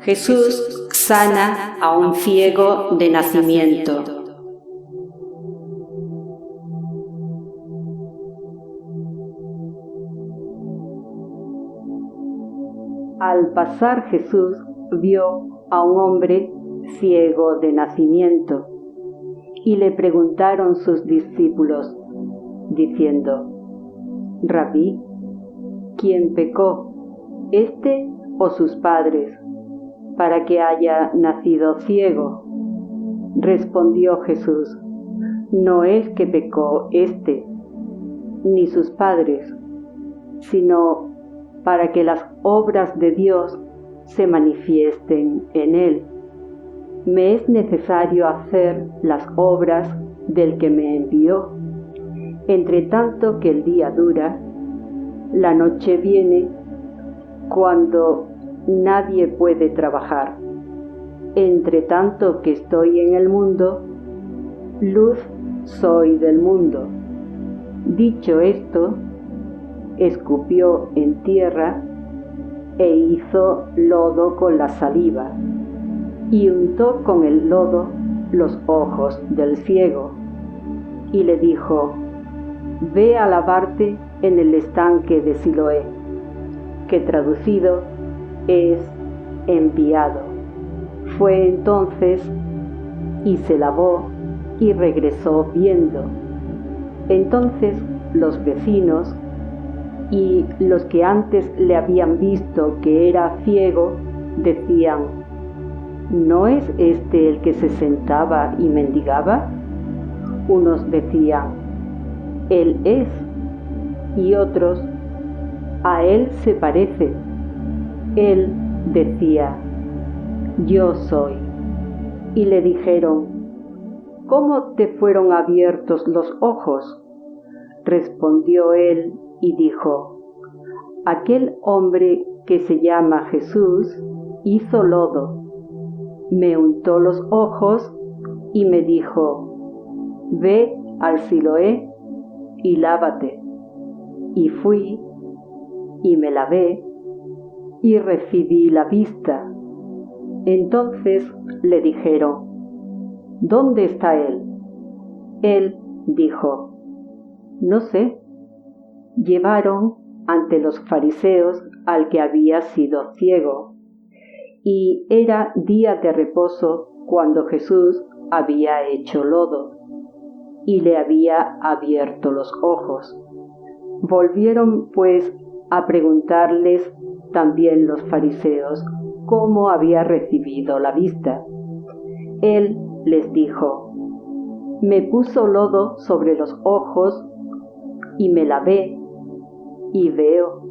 Jesús sana a un ciego de nacimiento. Al pasar Jesús vio a un hombre ciego de nacimiento y le preguntaron sus discípulos, diciendo: Rabí, ¿quién pecó, éste o sus padres, para que haya nacido ciego? Respondió Jesús: no es que pecó éste, ni sus padres, sino para que las obras de Dios se manifiesten en él. Me es necesario hacer las obras del que me envió. Entre tanto que el día dura, la noche viene cuando nadie puede trabajar. Entre tanto que estoy en el mundo, luz soy del mundo. Dicho esto, escupió en tierra e hizo lodo con la saliva y untó con el lodo los ojos del ciego y le dijo: ve a lavarte en el estanque de Siloé, que traducido es enviado. Fue entonces y se lavó y regresó viendo. Entonces los vecinos y los que antes le habían visto que era ciego decían: ¿no es este el que se sentaba y mendigaba? Unos decían: él es, y otros: a él se parece. Él decía: yo soy. Y le dijeron: ¿cómo te fueron abiertos los ojos? Respondió él y dijo: aquel hombre que se llama Jesús hizo lodo, me untó los ojos y me dijo: ve al Siloé y lávate. Y fui y me lavé y recibí la vista. Entonces le dijeron: ¿dónde está él? Él dijo: no sé. Llevaron ante los fariseos al que había sido ciego, y era día de reposo cuando Jesús había hecho lodo y le había abierto los ojos. Volvieron pues a preguntarles también los fariseos cómo había recibido la vista. Él les dijo: me puso lodo sobre los ojos y me lavé y veo.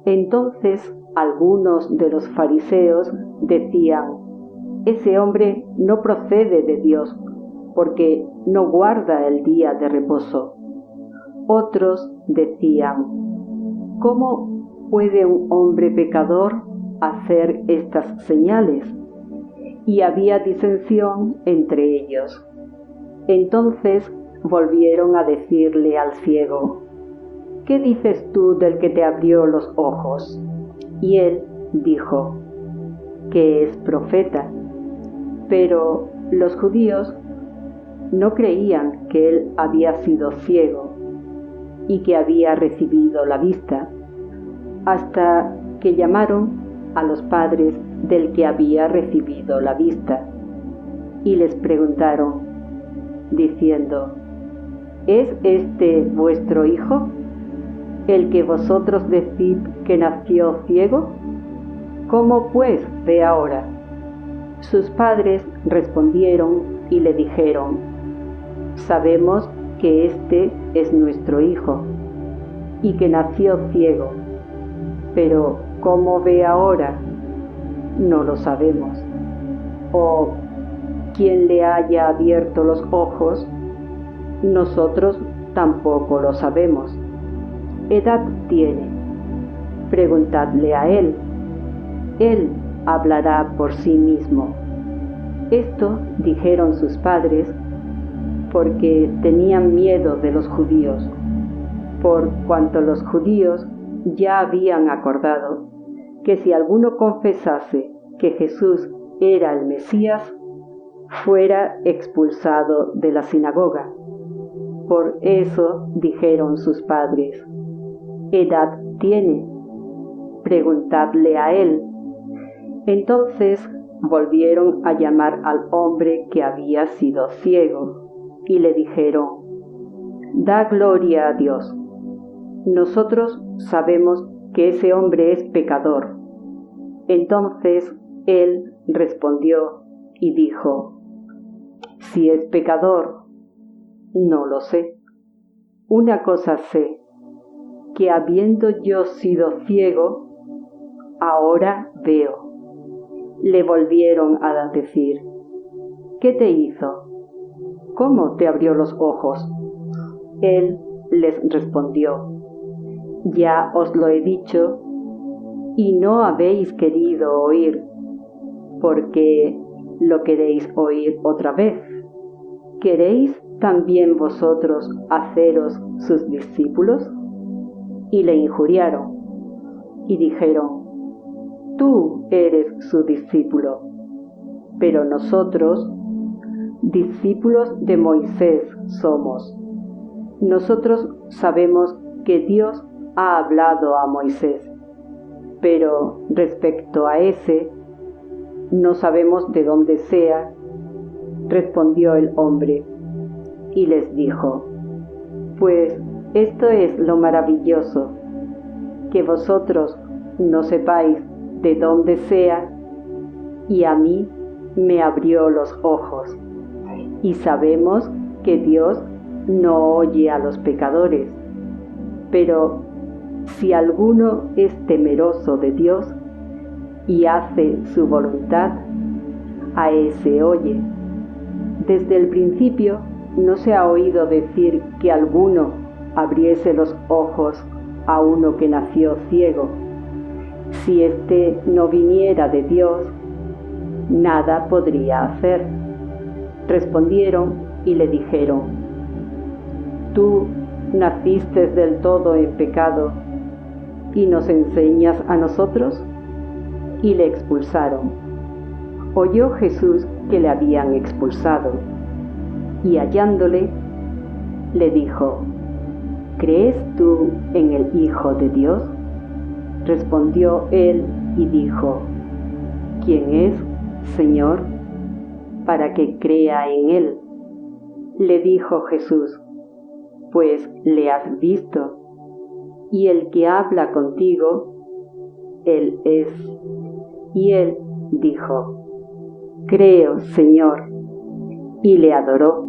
Entonces algunos de los fariseos decían: ese hombre no procede de Dios, porque no guarda el día de reposo. Otros decían: ¿cómo puede un hombre pecador hacer estas señales? Y había disensión entre ellos. Entonces volvieron a decirle al ciego: ¿qué dices tú del que te abrió los ojos? Y él dijo: que es profeta. Pero los judíos no creían que él había sido ciego y que había recibido la vista, hasta que llamaron a los padres del que había recibido la vista y les preguntaron, diciendo: ¿es este vuestro hijo, el que vosotros decid que nació ciego? ¿Cómo pues ve ahora? Sus padres respondieron y le dijeron: sabemos que este es nuestro hijo y que nació ciego, pero ¿cómo ve ahora? No lo sabemos. O quien le haya abierto los ojos, nosotros tampoco lo sabemos. ¿Edad tiene? Preguntadle a él. Él hablará por sí mismo. Esto dijeron sus padres porque tenían miedo de los judíos, por cuanto los judíos ya habían acordado que si alguno confesase que Jesús era el Mesías, fuera expulsado de la sinagoga. Por eso dijeron sus padres: ¿qué edad tiene? Preguntadle a él. Entonces volvieron a llamar al hombre que había sido ciego y le dijeron: da gloria a Dios. Nosotros sabemos que ese hombre es pecador. Entonces él respondió y dijo: si es pecador, no lo sé. Una cosa sé, que habiendo yo sido ciego, ahora veo. Le volvieron a decir: ¿qué te hizo? ¿Cómo te abrió los ojos? Él les respondió: ya os lo he dicho, y no habéis querido oír, porque lo queréis oír otra vez. ¿Queréis también vosotros haceros sus discípulos? Y le injuriaron, y dijeron: tú eres su discípulo, pero nosotros, discípulos de Moisés somos. Nosotros sabemos que Dios ha hablado a Moisés, pero respecto a ese, no sabemos de dónde sea. Respondió el hombre y les dijo: pues esto es lo maravilloso, que vosotros no sepáis de dónde sea, y a mí me abrió los ojos. Y sabemos que Dios no oye a los pecadores, pero si alguno es temeroso de Dios y hace su voluntad, a ese oye. Desde el principio no se ha oído decir que alguno abriese los ojos a uno que nació ciego. Si éste no viniera de Dios, nada podría hacer. Respondieron y le dijeron: tú naciste del todo en pecado, ¿y nos enseñas a nosotros? Y le expulsaron. Oyó Jesús que le habían expulsado, y hallándole, le dijo: ¿crees tú en el Hijo de Dios? Respondió él y dijo: ¿quién es, Señor, para que crea en él? Le dijo Jesús: pues le has visto, y el que habla contigo, él es. Y él dijo: creo, Señor, y le adoró.